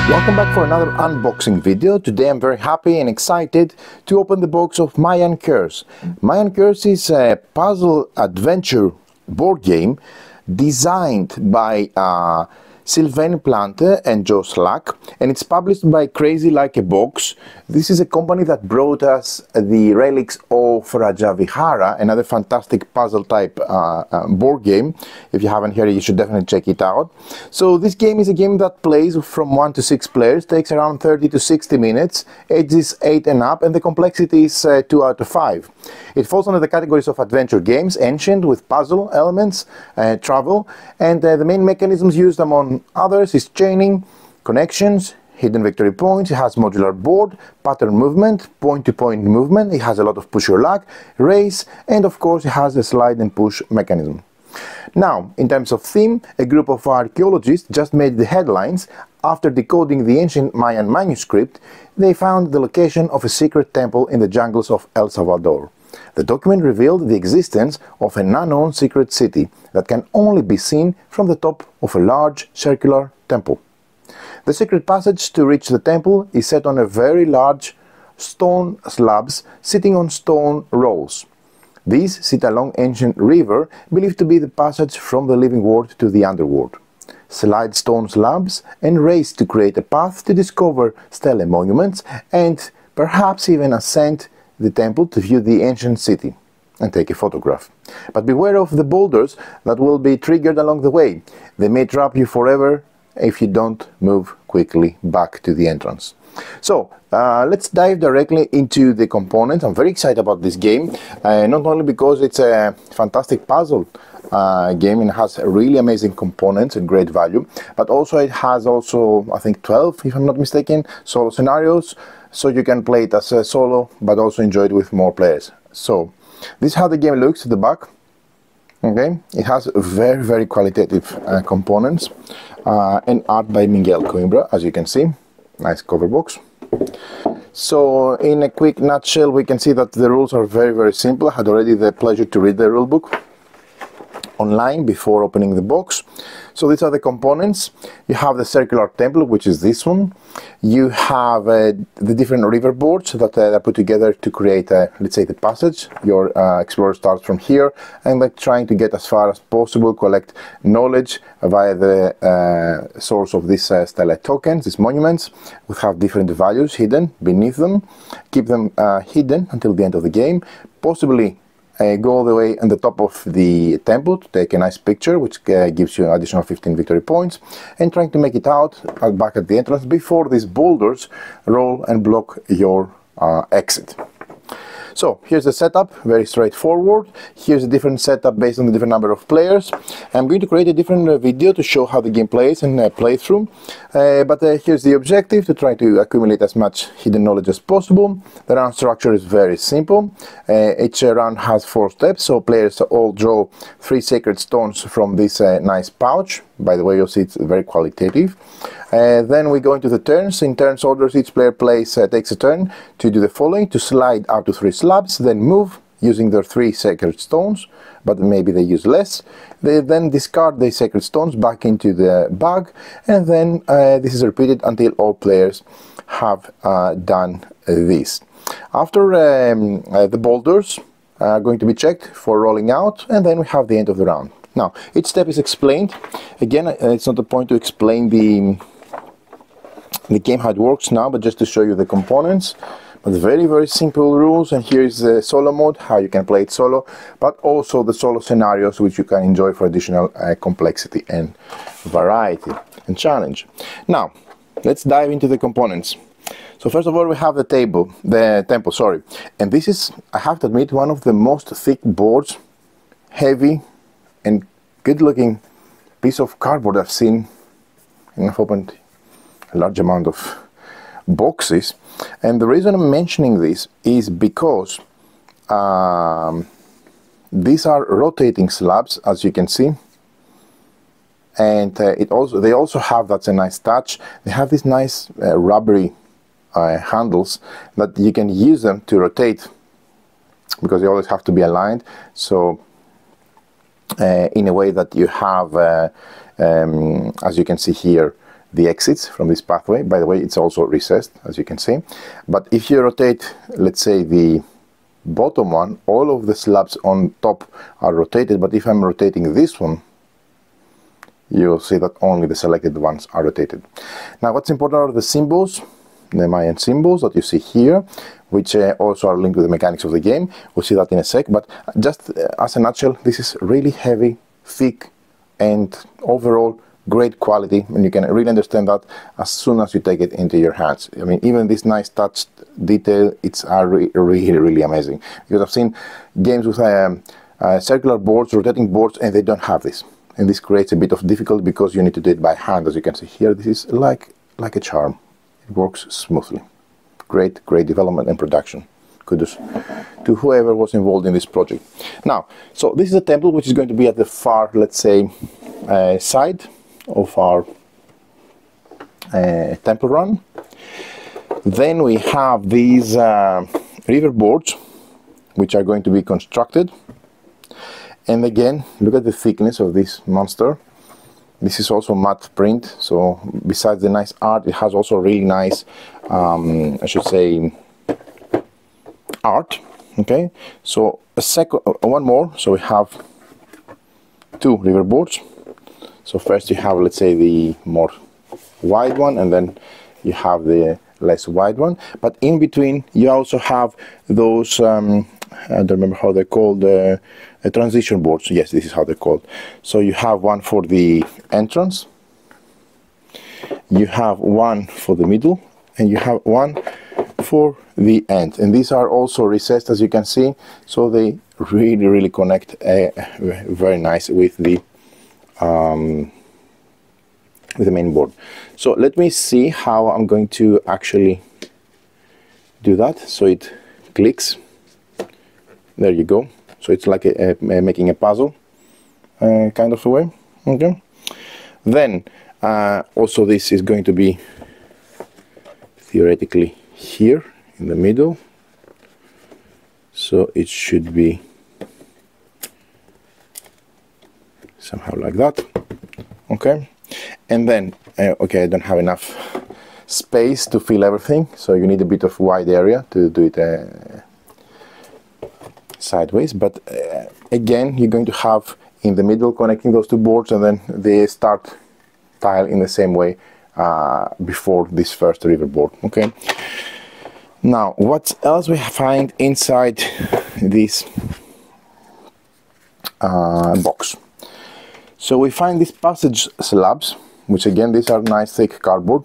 Welcome back for another unboxing video. Today I'm very happy and excited to open the box of Mayan Curse. Mayan Curse is a puzzle adventure board game designed by Sylvain Plante and Joe Slack, and it's published by Crazy Like a Box. This is a company that brought us the Relics of Rajavihara, another fantastic puzzle type board game. If you haven't heard it, you should definitely check it out. So this game is a game that plays from 1 to 6 players, takes around 30 to 60 minutes, ages 8 and up, and the complexity is 2 out of 5. It falls under the categories of adventure games, ancient with puzzle elements, travel, and the main mechanisms used among others is chaining, connections, hidden victory points. It has modular board, pattern movement, point-to-point movement. It has a lot of push your luck, race, and of course it has a slide and push mechanism. Now, in terms of theme, a group of archaeologists just made the headlines. After decoding the ancient Mayan manuscript, they found the location of a secret temple in the jungles of El Salvador. The document revealed the existence of an unknown secret city that can only be seen from the top of a large circular temple. The secret passage to reach the temple is set on a very large stone slabs sitting on stone rolls. These sit along ancient river believed to be the passage from the living world to the underworld. Slide stone slabs and race to create a path to discover stele monuments and perhaps even ascend the temple to view the ancient city and take a photograph. But beware of the boulders that will be triggered along the way. They may trap you forever if you don't move quickly back to the entrance. So let's dive directly into the components. I'm very excited about this game, not only because it's a fantastic puzzle game and has really amazing components and great value, but also it has I think 12, if I'm not mistaken, solo scenarios, so you can play it as a solo but also enjoy it with more players. So this is how the game looks at the back. Okay, it has very qualitative components and art by Miguel Coimbra, as you can see. Nice cover box. So in a quick nutshell, we can see that the rules are very simple. I had already the pleasure to read the rule book online before opening the box. So these are the components. You have the circular temple, which is this one. You have the different river boards that are put together to create, let's say, the passage. Your explorer starts from here and like trying to get as far as possible, collect knowledge via the source of these stele tokens, these monuments, which have different values hidden beneath them. Keep them hidden until the end of the game, possibly go all the way on the top of the temple to take a nice picture, which gives you an additional 15 victory points, and trying to make it out back at the entrance before these boulders roll and block your exit. So here's the setup, very straightforward. Here's a different setup based on the different number of players. I'm going to create a different video to show how the game plays and play through. But here's the objective, to try to accumulate as much hidden knowledge as possible. The round structure is very simple. Each round has 4 steps, so players all draw 3 sacred stones from this nice pouch. By the way, you'll see it's very qualitative. Then we go into the turns. In turns orders, each player takes a turn to do the following: to slide up to 3 slabs, then move using their 3 sacred stones, but maybe they use less. They then discard the sacred stones back into the bag, and then this is repeated until all players have done this. After the boulders are going to be checked for rolling out, and then we have the end of the round. Now, each step is explained. Again, it's not the point to explain the game how it works now, but just to show you the components. But very simple rules, and here is the solo mode, how you can play it solo, but also the solo scenarios, which you can enjoy for additional complexity and variety and challenge. Now, let's dive into the components. So first of all, we have the temple, sorry. And this is, I have to admit, one of the most thick boards, heavy and good looking piece of cardboard I've seen, and I've opened a large amount of boxes. And the reason I'm mentioning this is because these are rotating slabs, as you can see, and they also have, that's a nice touch, they have these nice rubbery handles that you can use them to rotate, because they always have to be aligned, so in a way that you have, as you can see here, the exits from this pathway. By the way, it's also recessed, as you can see. But if you rotate, let's say, the bottom one, all of the slabs on top are rotated, but if I'm rotating this one, you'll see that only the selected ones are rotated. Now, what's important are the symbols, the Mayan symbols that you see here, which also are linked with the mechanics of the game. We'll see that in a sec, but just as a nutshell, this is really heavy, thick, and overall great quality, and you can really understand that as soon as you take it into your hands. I mean, even this nice touched detail, it's really amazing, because I've seen games with circular boards, rotating boards, and they don't have this, and this creates a bit of difficulty because you need to do it by hand. As you can see here, this is like a charm. It works smoothly. Great development and production. Kudos to whoever was involved in this project. Now, so this is a temple which is going to be at the far, let's say, side of our temple run. Then we have these river boards which are going to be constructed, and again, look at the thickness of this monster. This is also matte print, so besides the nice art, it has also really nice, I should say, art. Okay, so one more. So we have two river boards. So first you have, let's say, the more wide one, and then you have the less wide one. But in between, you also have those, I don't remember how they're called, transition boards. Yes, this is how they're called. So you have one for the entrance, you have one for the middle, and you have one for the end. And these are also recessed, as you can see, so they really connect very nice with the main board. So let me see how I'm going to actually do that. So it clicks. There you go. So it's like making a puzzle kind of a way. Okay. Then also this is going to be theoretically here in the middle. So it should be somehow like that. Okay. And then okay, I don't have enough space to fill everything, so you need a bit of wide area to do it sideways. But again, you're going to have in the middle connecting those two boards, and then the start tile in the same way before this first river board. Okay. Now, what else we find inside this box? So we find these passage slabs, which again, these are nice thick cardboard,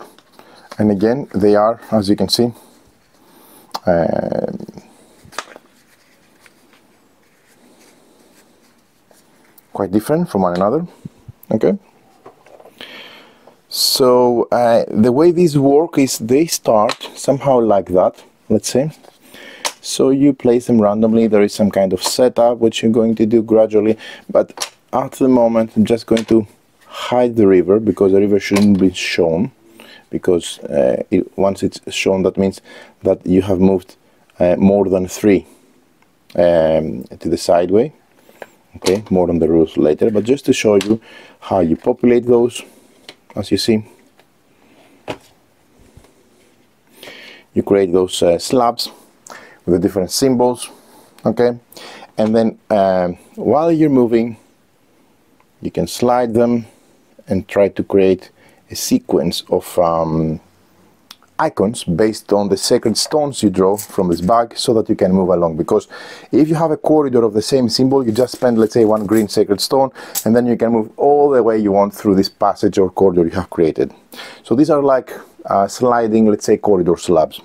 and again they are, as you can see, quite different from one another. Okay. So the way these work is they start somehow like that, let's say. So you place them randomly. There is some kind of setup which you're going to do gradually, but at the moment I'm just going to hide the river, because the river shouldn't be shown, because once it's shown, that means that you have moved more than 3 to the sideway. Okay, more on the rules later, but just to show you how you populate those. As you see, you create those slabs with the different symbols. Okay, and then while you're moving, you can slide them and try to create a sequence of icons based on the sacred stones you draw from this bag, so that you can move along. Because if you have a corridor of the same symbol, you just spend, let's say, 1 green sacred stone, and then you can move all the way you want through this passage or corridor you have created. So these are like sliding, let's say, corridor slabs.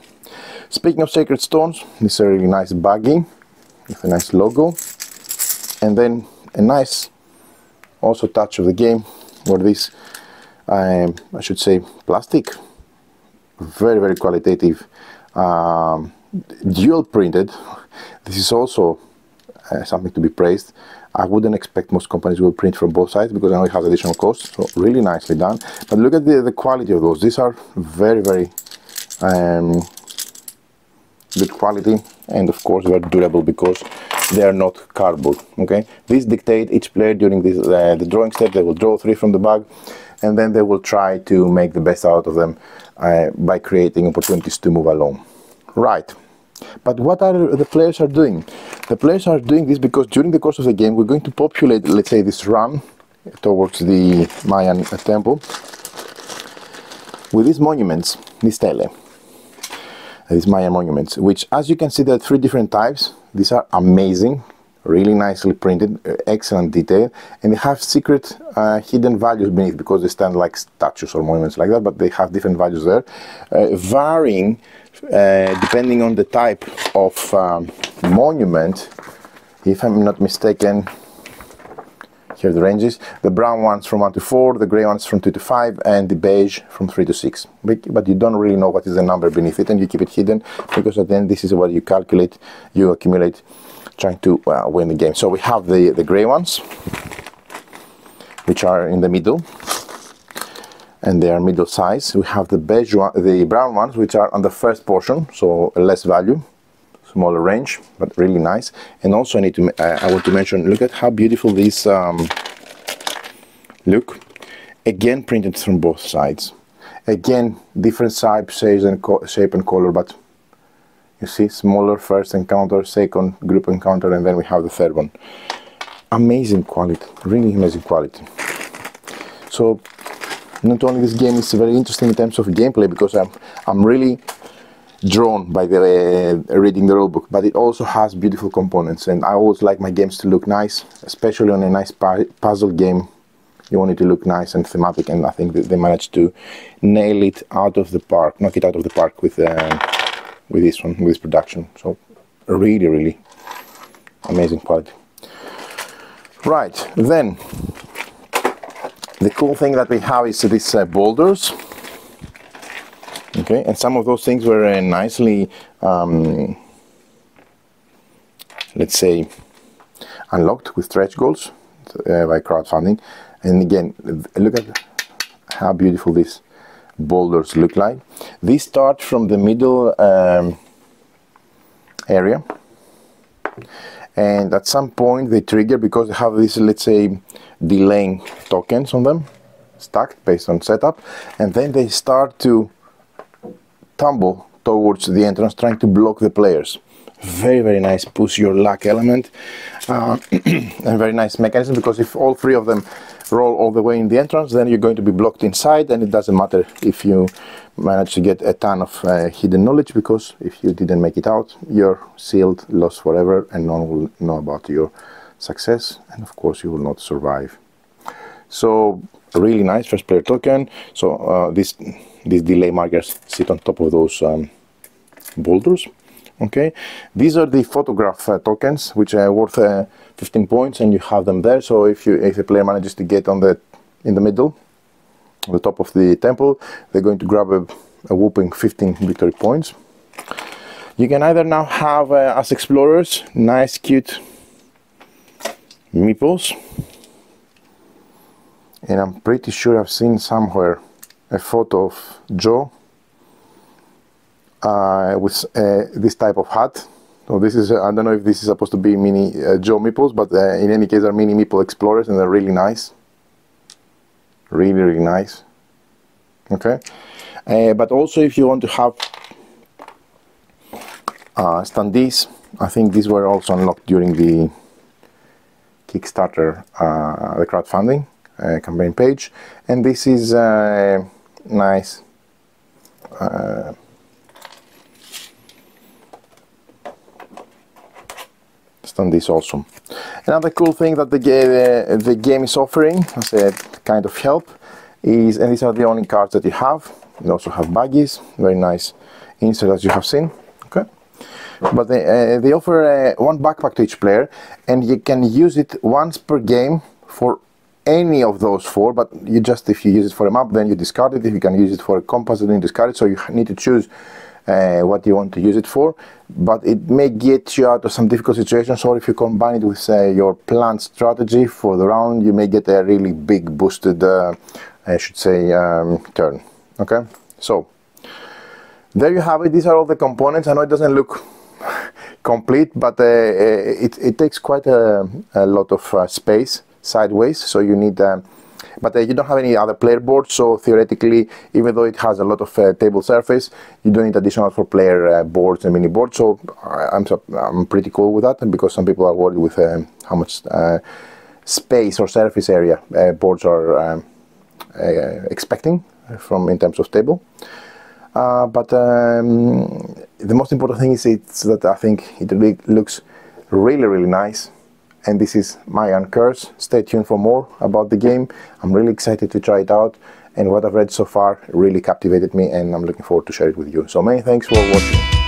Speaking of sacred stones, this is a really nice baggie with a nice logo, and then a nice also touch of the game, where this I should say plastic, very qualitative, dual printed. This is also something to be praised. I wouldn't expect most companies will print from both sides, because I know it has additional costs. So really nicely done. But look at the quality of those. These are very good quality, and of course very durable, because they are not cardboard. Okay, these dictate each player during this, the drawing step. They will draw 3 from the bag. and then they will try to make the best out of them by creating opportunities to move along. Right. But what are the players are doing? The players are doing this because during the course of the game we're going to populate, let's say, this run towards the Mayan temple with these monuments, these stele, these Mayan monuments, which, as you can see, there are 3 different types. These are amazing, really nicely printed, excellent detail, and they have secret hidden values beneath because they stand like statues or monuments like that, but they have different values there, varying depending on the type of monument. If I'm not mistaken, here are the ranges: the brown ones from 1 to 4, the gray ones from 2 to 5, and the beige from 3 to 6. But you don't really know what is the number beneath it, and you keep it hidden because at the end this is what you calculate, you accumulate, trying to win the game. So we have the gray ones, which are in the middle, and they are middle size. We have the beige one, the brown ones, which are on the first portion, so less value, smaller range, but really nice. And also I need to I want to mention, look at how beautiful these look. Again, printed from both sides. Again, different shape and color, but you see, smaller first encounter, second group encounter, and then we have the third one. Amazing quality, really amazing quality. So not only this game is very interesting in terms of gameplay, because I'm really drawn by the reading the rulebook, but it also has beautiful components, and I always like my games to look nice, especially on a nice puzzle game. You want it to look nice and thematic, and I think that they managed to nail it out of the park, knock it out of the park with this one, with this production. So really, really amazing quality. Right, then the cool thing that we have is these boulders. Okay, and some of those things were nicely, let's say, unlocked with stretch goals by crowdfunding. And again, look at how beautiful these boulders look like. These start from the middle area, and at some point they trigger because they have this, let's say, delaying tokens on them, stacked based on setup, and then they start to tumble towards the entrance, trying to block the players. Very, very nice push your luck element, and very nice mechanism, because if all 3 of them roll all the way in the entrance, then you're going to be blocked inside, and it doesn't matter if you manage to get a ton of hidden knowledge, because if you didn't make it out, you're sealed, lost forever, and no one will know about your success, and of course you will not survive. So really nice first player token. So these delay markers sit on top of those boulders. Okay, these are the photograph tokens, which are worth 15 points, and you have them there. So if a player manages to get in the middle, on the top of the temple, they're going to grab a whopping 15 victory points. You can either now have, as explorers, nice cute meeples, and I'm pretty sure I've seen somewhere a photo of Joe with this type of hat. So this is, I don't know if this is supposed to be mini Joe meeples, but in any case, they're mini meeple explorers, and they're really nice. Really, really nice. Okay, but also if you want to have standees, I think these were also unlocked during the Kickstarter, the crowdfunding campaign page, and this is nice. Standees also. Another cool thing that the game is offering as a kind of help is, and these are the only cards that you have. You also have baggies, very nice insert as you have seen. Okay, but they offer one backpack to each player, and you can use it once per game for any of those 4. But you just, if you use it for a map, then you discard it. If you can use it for a compass, then you discard it. So you need to choose what you want to use it for, but it may get you out of some difficult situations, or if you combine it with your planned strategy for the round, you may get a really big boosted, I should say, turn. Okay, so there you have it. These are all the components. I know it doesn't look complete, but it takes quite a lot of space sideways, so you need But you don't have any other player boards, so theoretically, even though it has a lot of table surface, you don't need additional 4-player boards and mini boards. So I'm pretty cool with that, because some people are worried with how much space or surface area boards are expecting from in terms of table. But the most important thing is that I think it really looks really nice. And this is Mayan Curse. Stay tuned for more about the game. I'm really excited to try it out, and what I've read so far really captivated me, and I'm looking forward to share it with you. So many thanks for watching.